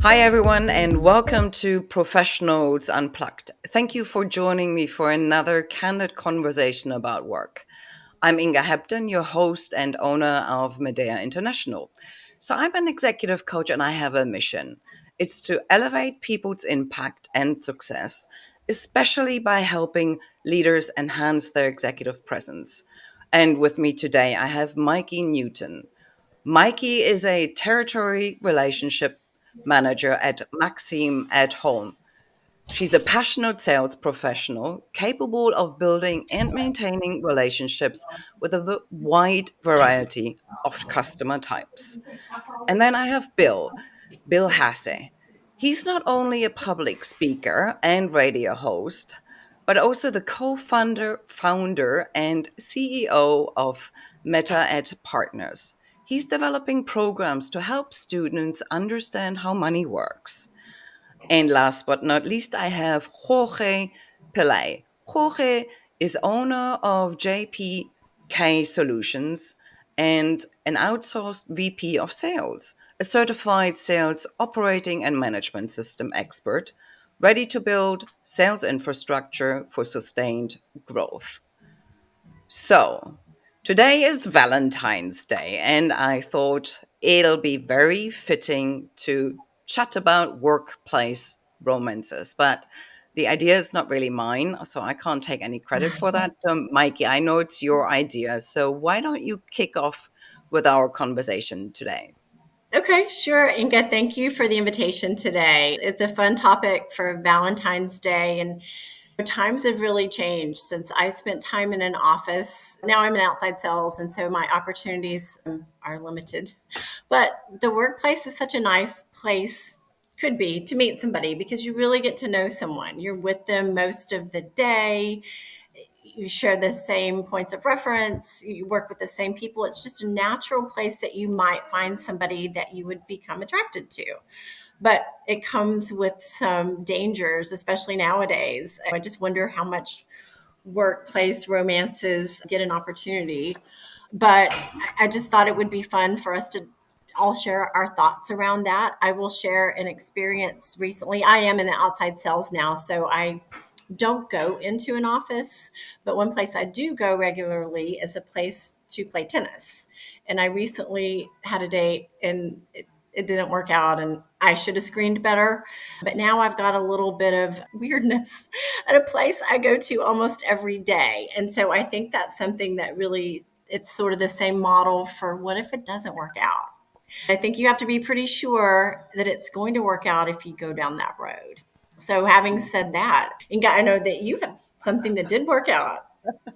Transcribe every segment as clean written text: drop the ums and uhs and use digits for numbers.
Hi, everyone, and welcome to Professionals Unplugged. Thank you for joining me for another candid conversation about work. I'm Inga Hepton, your host and owner of Medea International. So, I'm an executive coach and I have a mission. It's to elevate people's impact and success, especially by helping leaders enhance their executive presence. And with me today, I have Mikey Newton. Mikey is a territory relationship manager at Maxim at Home. She's a passionate sales professional capable of building and maintaining relationships with a wide variety of customer types. And then I have Bill Haase. He's not only a public speaker and radio host, but also the founder and CEO of Meta Ed Partners. He's developing programs to help students understand how money works. And last but not least, I have Jorge Pilay. Jorge is owner of JPK Solutions and an outsourced VP of sales, a certified sales operating and management system expert, ready to build sales infrastructure for sustained growth. So, today is Valentine's Day, and I thought it'll be very fitting to chat about workplace romances. But the idea is not really mine, so I can't take any credit for that. So, Mikey, I know it's your idea. So, why don't you kick off with our conversation today? Okay, sure. Inga, thank you for the invitation today. It's a fun topic for Valentine's Day, and times have really changed since I spent time in an office. Now I'm in outside sales, and so my opportunities are limited. But the workplace is such a nice place, could be, to meet somebody because you really get to know someone. You're with them most of the day, you share the same points of reference, you work with the same people. It's just a natural place that you might find somebody that you would become attracted to. But it comes with some dangers, especially nowadays. I just wonder how much workplace romances get an opportunity. But I just thought it would be fun for us to all share our thoughts around that. I will share an experience recently. I am in the outside sales now, so I don't go into an office, but one place I do go regularly is a place to play tennis. And I recently had a date and it didn't work out and I should have screened better. But now I've got a little bit of weirdness at a place I go to almost every day. And so I think that's something that really, it's sort of the same model for what if it doesn't work out? I think you have to be pretty sure that it's going to work out if you go down that road. So, having said that, Inga, I know that you have something that did work out.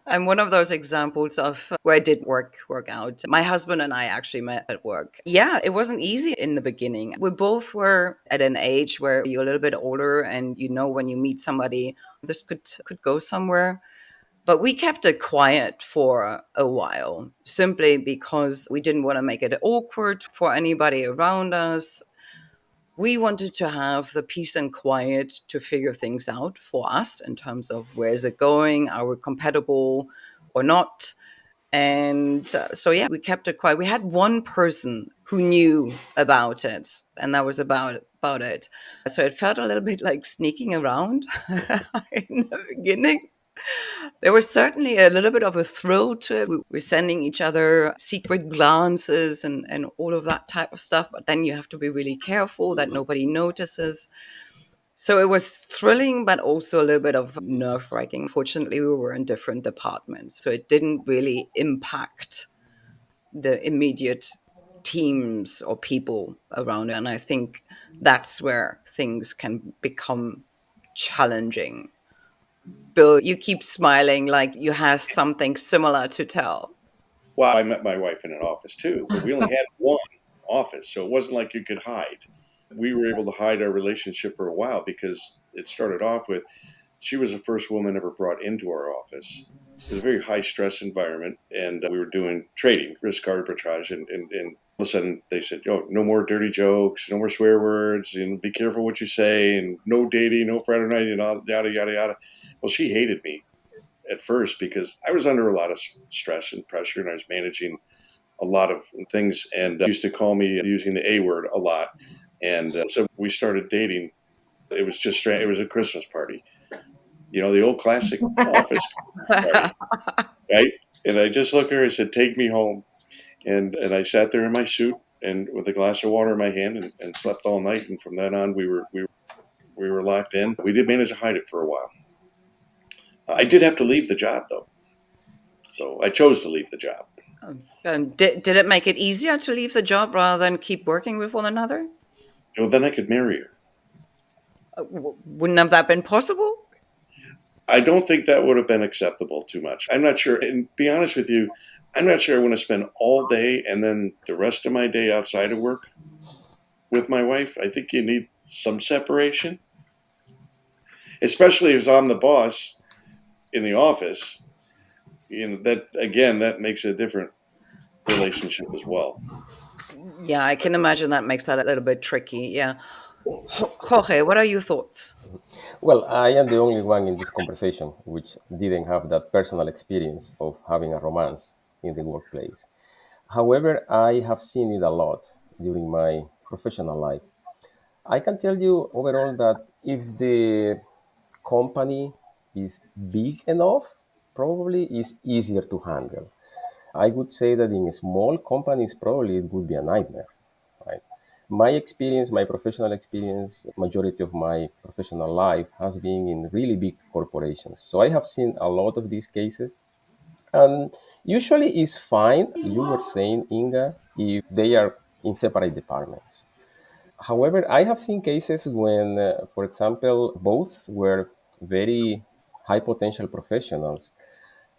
I'm one of those examples of where it did work out. My husband and I actually met at work. Yeah, it wasn't easy in the beginning. We both were at an age where you're a little bit older and you know when you meet somebody this could go somewhere. But we kept it quiet for a while simply because we didn't want to make it awkward for anybody around us. We wanted to have the peace and quiet to figure things out for us in terms of where is it going, are we compatible or not. And so, yeah, we kept it quiet. We had one person who knew about it, and that was about it. So it felt a little bit like sneaking around in the beginning. There was certainly a little bit of a thrill to it. We were sending each other secret glances and all of that type of stuff, but then you have to be really careful that nobody notices. So it was thrilling, but also a little bit of nerve wracking. Fortunately, we were in different departments, so it didn't really impact the immediate teams or people around it. And I think that's where things can become challenging. Bill, you keep smiling like you have something similar to tell. Well, I met my wife in an office too, but we only had one office, so it wasn't like you could hide. We were able to hide our relationship for a while because it started off with she was the first woman ever brought into our office. It was a very high stress environment, and we were doing trading, risk arbitrage, and all of a sudden they said, "Oh, no more dirty jokes, no more swear words, and be careful what you say, and no dating, no Friday night, and all yada yada yada." Well, she hated me at first because I was under a lot of stress and pressure, and I was managing a lot of things, and used to call me using the A word a lot. And so we started dating. It was just strange. It was a Christmas party, the old classic office party, right? And I just looked at her and said, "Take me home." And I sat there in my suit and with a glass of water in my hand and slept all night. And from then on, we were locked in. We did manage to hide it for a while. I did have to leave the job though, so I chose to leave the job. Did it make it easier to leave the job rather than keep working with one another? Then I could marry her. Wouldn't have that been possible? I don't think that would have been acceptable too much. I'm not sure. And be honest with you, I'm not sure I want to spend all day and then the rest of my day outside of work with my wife. I think you need some separation, especially as I'm the boss in the office. That again, that makes a different relationship as well. Yeah, I can imagine that makes that a little bit tricky. Yeah. Jorge, what are your thoughts? Well, I am the only one in this conversation which didn't have that personal experience of having a romance in the workplace. However, I have seen it a lot during my professional life. I can tell you overall that if the company is big enough, probably is easier to handle. I would say that in small companies, probably it would be a nightmare, right? My experience, my professional experience, majority of my professional life has been in really big corporations. So I have seen a lot of these cases. And usually it's fine, you were saying, Inga, if they are in separate departments. However, I have seen cases when, for example, both were very high potential professionals,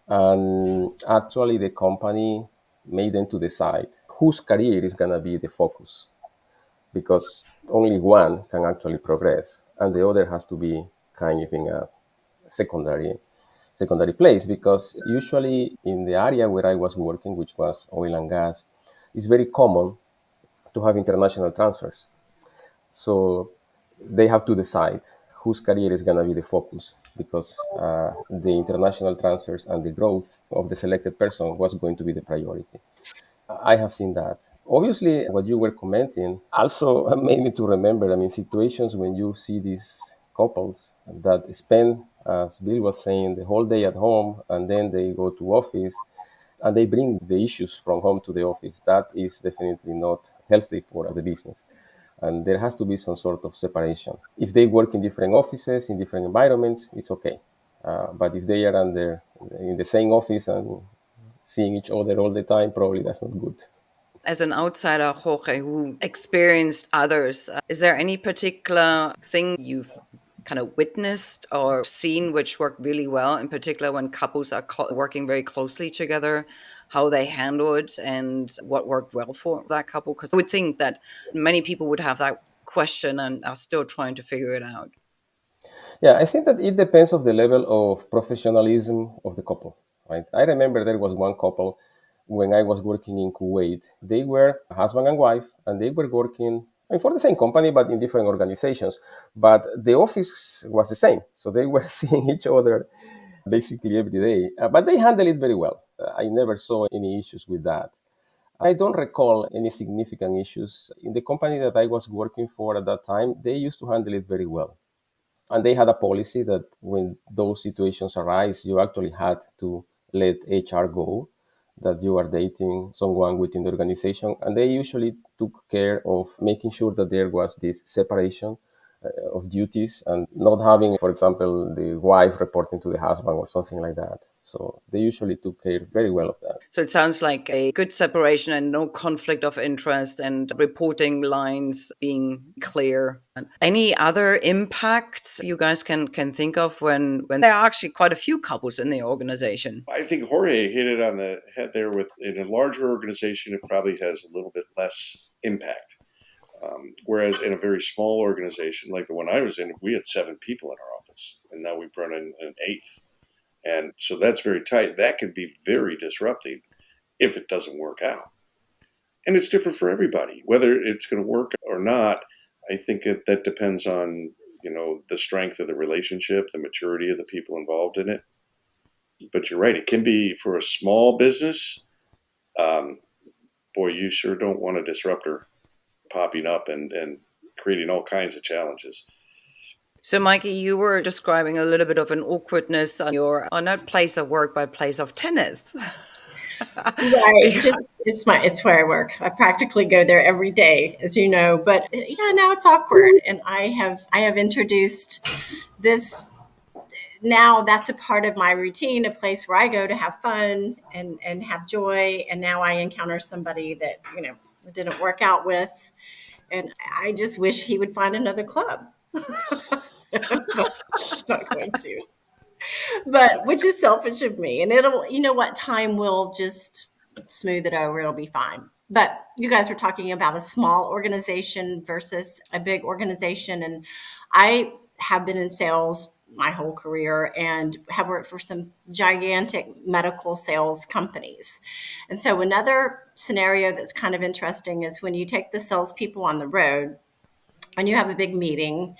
and actually the company made them to decide whose career is going to be the focus, because only one can actually progress and the other has to be kind of in a secondary place, because usually in the area where I was working, which was oil and gas, it's very common to have international transfers. So they have to decide whose career is going to be the focus, because the international transfers and the growth of the selected person was going to be the priority. I have seen that. Obviously, what you were commenting also made me to remember, I mean, situations when you see these couples that spend, as Bill was saying, the whole day at home and then they go to office and they bring the issues from home to the office. That is definitely not healthy for the business. And there has to be some sort of separation. If they work in different offices, in different environments, it's okay. But if they are under in the same office and seeing each other all the time, probably that's not good. As an outsider, Jorge, who experienced others, is there any particular thing you've kind of witnessed or seen which worked really well, in particular when couples are working very closely together, how they handle it and what worked well for that couple? Because I would think that many people would have that question and are still trying to figure it out. Yeah, I think that it depends of the level of professionalism of the couple, right? I remember there was one couple when I was working in Kuwait. They were a husband and wife, and they were working, I mean, for the same company, but in different organizations. But the office was the same. So they were seeing each other basically every day. But they handled it very well. I never saw any issues with that. I don't recall any significant issues. In the company that I was working for at that time, they used to handle it very well. And they had a policy that when those situations arise, you actually had to let HR go, that you are dating someone within the organization. And they usually took care of making sure that there was this separation of duties and not having, for example, the wife reporting to the husband or something like that. So they usually took care very well of that. So it sounds like a good separation and no conflict of interest and reporting lines being clear. And any other impacts you guys can think of when there are actually quite a few couples in the organization? I think Jorge hit it on the head there. With in a larger organization, it probably has a little bit less impact. Whereas in a very small organization like the one I was in, we had 7 people in our office, and now we brought in an eighth. And so that's very tight. That can be very disruptive if it doesn't work out. And it's different for everybody, whether it's going to work or not. I think that depends on, the strength of the relationship, the maturity of the people involved in it. But you're right. It can be for a small business. Um, Boy, you sure don't want a disruptor popping up and creating all kinds of challenges. So, Mikey, you were describing a little bit of an awkwardness on your, not place of work, but place of tennis. Right. Just it's where I work. I practically go there every day, as you know. But yeah, now it's awkward. And I have introduced this. Now that's a part of my routine, a place where I go to have fun and have joy. And now I encounter somebody that, it didn't work out with. And I just wish he would find another club. But he's not going to. But which is selfish of me. And it'll, time will just smooth it over. It'll be fine. But you guys were talking about a small organization versus a big organization. And I have been in sales my whole career and have worked for some gigantic medical sales companies. And so another scenario that's kind of interesting is when you take the salespeople on the road and you have a big meeting,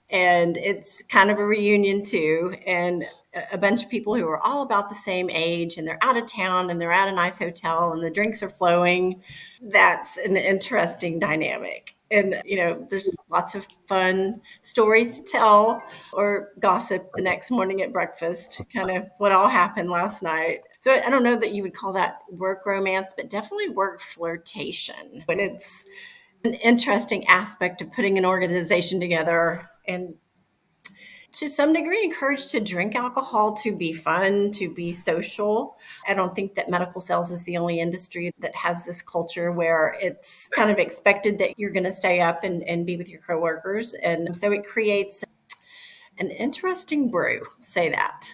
and it's kind of a reunion too, and a bunch of people who are all about the same age, and they're out of town and they're at a nice hotel and the drinks are flowing. That's an interesting dynamic. And, there's lots of fun stories to tell or gossip the next morning at breakfast, kind of what all happened last night. So I don't know that you would call that work romance, but definitely work flirtation. And it's an interesting aspect of putting an organization together and to some degree encouraged to drink alcohol, to be fun, to be social. I don't think that medical sales is the only industry that has this culture where it's kind of expected that you're going to stay up and be with your coworkers. And so it creates an interesting brew, say that.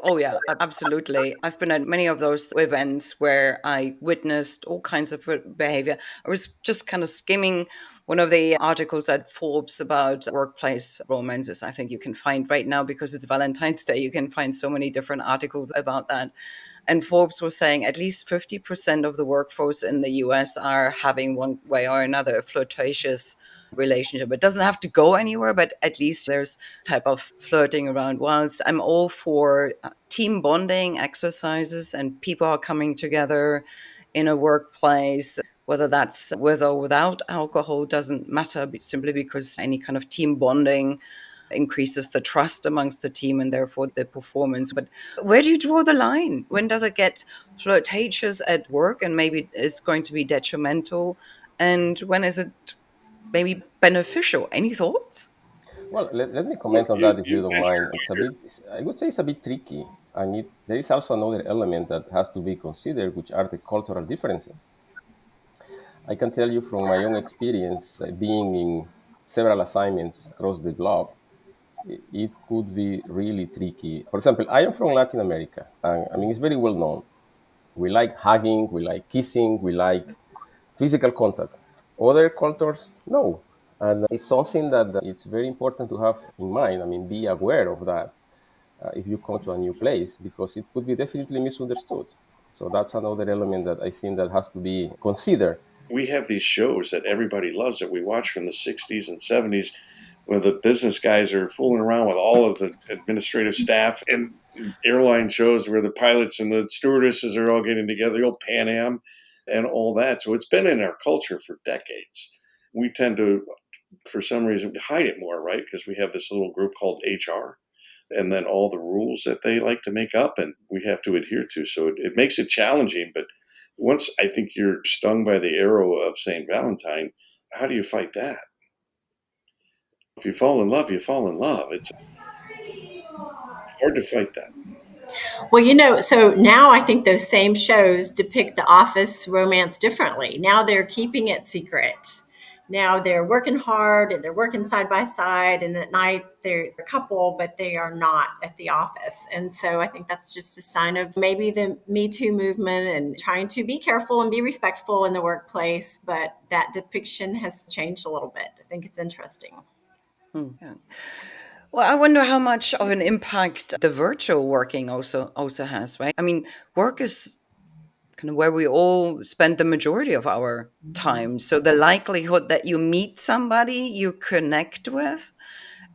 Oh, yeah, absolutely. I've been at many of those events where I witnessed all kinds of behavior. I was just kind of skimming one of the articles at Forbes about workplace romances. I think you can find right now, because it's Valentine's Day, you can find so many different articles about that. And Forbes was saying at least 50% of the workforce in the US are having one way or another a flirtatious relationship. It doesn't have to go anywhere, but at least there's type of flirting around. Whilst I'm all for team bonding exercises and people are coming together in a workplace, whether that's with or without alcohol doesn't matter, simply because any kind of team bonding increases the trust amongst the team and therefore the performance. But where do you draw the line? When does it get flirtatious at work and maybe it's going to be detrimental? And when is it maybe beneficial? Any thoughts? Well, let me Well, comment on that if you you don't mentioned mind. It's a bit, I would say it's a bit tricky. And there is also another element that has to be considered, which are the cultural differences. I can tell you from my own experience, being in several assignments across the globe, it could be really tricky. For example, I am from Latin America, and I mean, it's very well known. We like hugging, we like kissing, we like physical contact. Other cultures, no. And it's something that it's very important to have in mind. I mean, be aware of that if you come to a new place, because it could be definitely misunderstood. So that's another element that I think that has to be considered. we have these shows that everybody loves that we watch from the 60s and 70s where the business guys are fooling around with all of the administrative staff, and airline shows where the pilots and the stewardesses are all getting together, the old Pan Am and all that. So it's been in our culture for decades. We tend to, for some reason, hide it more, right? Because we have this little group called HR, and then all the rules that they like to make up and we have to adhere to. So it makes it challenging. But once I think you're stung by the arrow of St. Valentine, how do you fight that? If you fall in love, you fall in love. It's hard to fight that. Well, so now I think those same shows depict the office romance differently. Now they're keeping it secret. Now they're working hard and they're working side by side, and at night they're a couple, but they are not at the office. And so I think that's just a sign of maybe the Me Too movement and trying to be careful and be respectful in the workplace. But that depiction has changed a little bit. I think it's interesting. Yeah. Well, I wonder how much of an impact the virtual working also has, right? I mean, work is kind of where we all spend the majority of our time. So the likelihood that you meet somebody you connect with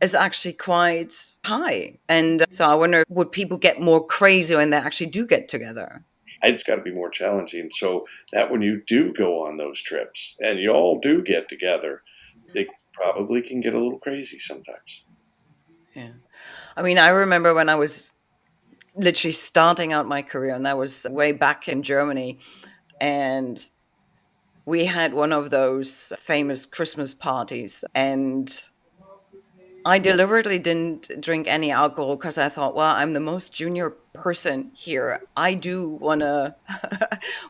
is actually quite high. And so I wonder, would people get more crazy when they actually do get together? It's got to be more challenging. So that when you do go on those trips and you all do get together, They probably can get a little crazy sometimes. Yeah. I mean, I remember when I was literally starting out my career, and that was way back in Germany. And we had one of those famous Christmas parties. And I deliberately didn't drink any alcohol because I thought, well, I'm the most junior person here. I do want to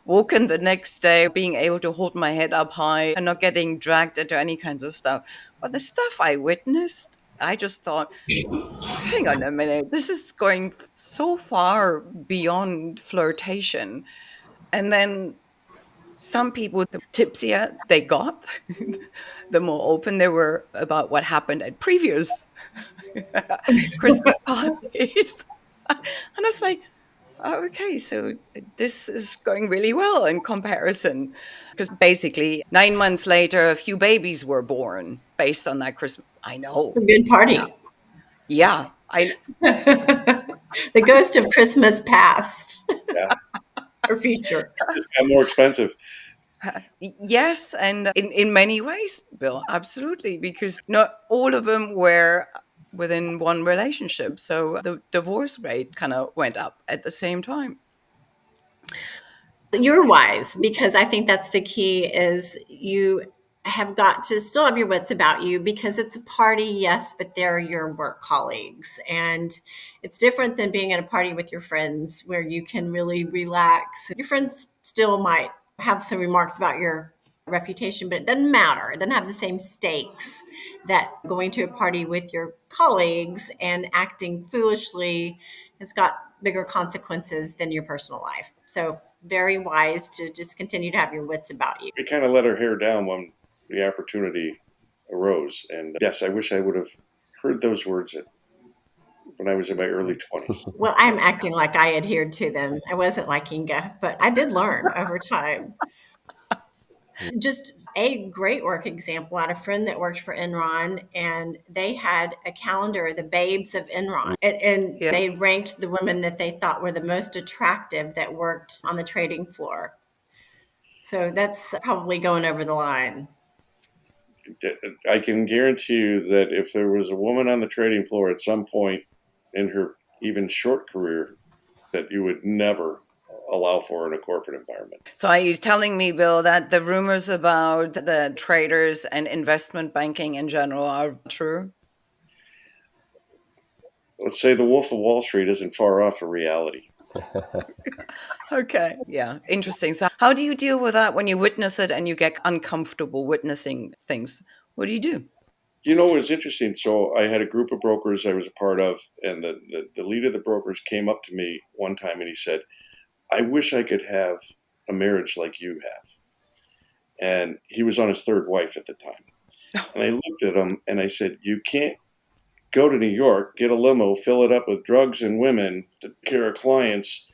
walk in the next day being able to hold my head up high and not getting dragged into any kinds of stuff. But the stuff I witnessed, I just thought, hang on a minute, this is going so far beyond flirtation. And then some people, the tipsier they got, the more open they were about what happened at previous Christmas parties. And I was like, oh, okay, so this is going really well in comparison. Because basically, 9 months later, a few babies were born based on that Christmas. I It's a know. good Yeah. party. Yeah. The ghost of Christmas past Yeah, or future. it's got more expensive. Yes, and in many ways, Bill, absolutely, because not all of them were within one relationship. So the divorce rate kind of went up at the same time. You're wise because I think that's the key is you have got to still have your wits about you because it's a party, yes, but they're your work colleagues. And it's different than being at a party with your friends where you can really relax. Your friends still might have some remarks about your reputation, but it doesn't matter. It doesn't have the same stakes that going to a party with your colleagues and acting foolishly has got bigger consequences than your personal life. So very wise to just continue to have your wits about you. We kind of let our hair down when the opportunity arose. And yes, I wish I would have heard those words when I was in my early 20s. Well, I'm acting like I adhered to them. I wasn't like Inga, but I did learn over time. Just a great work example. I had a friend that worked for Enron, and they had a calendar, the babes of Enron, and Yeah. they ranked the women that they thought were the most attractive that worked on the trading floor. So that's probably going over the line. I can guarantee you that if there was a woman on the trading floor at some point in her even short career, that you would never allow for in a corporate environment. So are you telling me, Bill, that the rumors about the traders and investment banking in general are true? Let's say the Wolf of Wall Street isn't far off of reality. Okay. Yeah. Interesting. So how do you deal with that when you witness it and you get uncomfortable witnessing things? What do you do? You know, it was interesting. So I had a group of brokers I was a part of, and the lead of the brokers came up to me one time and he said, I wish I could have a marriage like you have. And he was on his third wife at the time. And I looked at him and I said, you can't go to New York, get a limo, fill it up with drugs and women to take care of clients,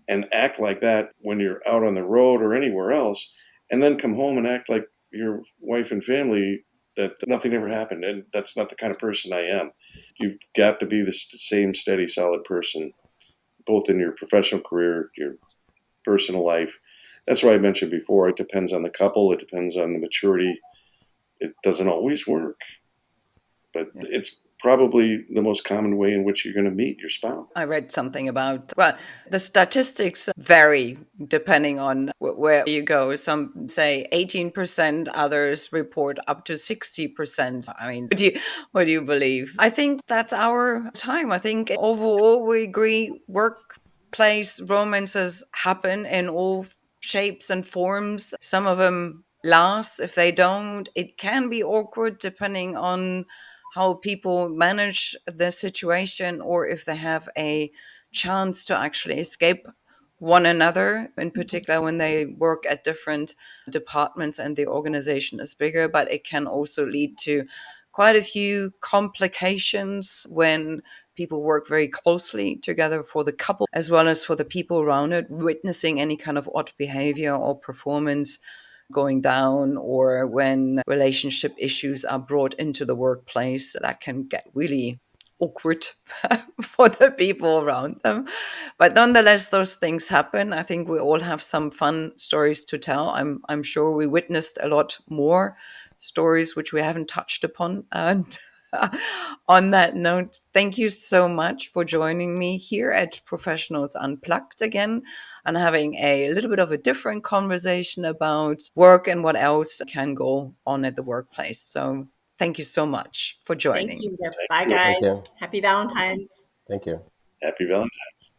and act like that when you're out on the road or anywhere else, and then come home and act like your wife and family that nothing ever happened. And that's not the kind of person I am. You've got to be the same steady, solid person, both in your professional career, your personal life. That's why I mentioned before, it depends on the couple, it depends on the maturity. It doesn't always work, but it's probably the most common way in which you're going to meet your spouse. I read something about, well, the statistics vary depending on where you go. Some say 18%, others report up to 60%. I mean, what do you believe? I think that's our time. I think overall we agree workplace romances happen in all shapes and forms. Some of them last. If they don't, it can be awkward depending on how people manage the situation or if they have a chance to actually escape one another, in particular when they work at different departments and the organization is bigger. But it can also lead to quite a few complications when people work very closely together for the couple as well as for the people around it, witnessing any kind of odd behavior or performance going down, or when relationship issues are brought into the workplace, that can get really awkward for the people around them. But nonetheless, those things happen. I think we all have some fun stories to tell. I'm sure we witnessed a lot more stories which we haven't touched upon. And on that note, thank you so much for joining me here at Professionals Unplugged again and having a little bit of a different conversation about work and what else can go on at the workplace. So thank you so much for Thank joining. you. Thank Bye, you. Thank you. guys. Happy Valentine's. Thank you. Happy Valentine's.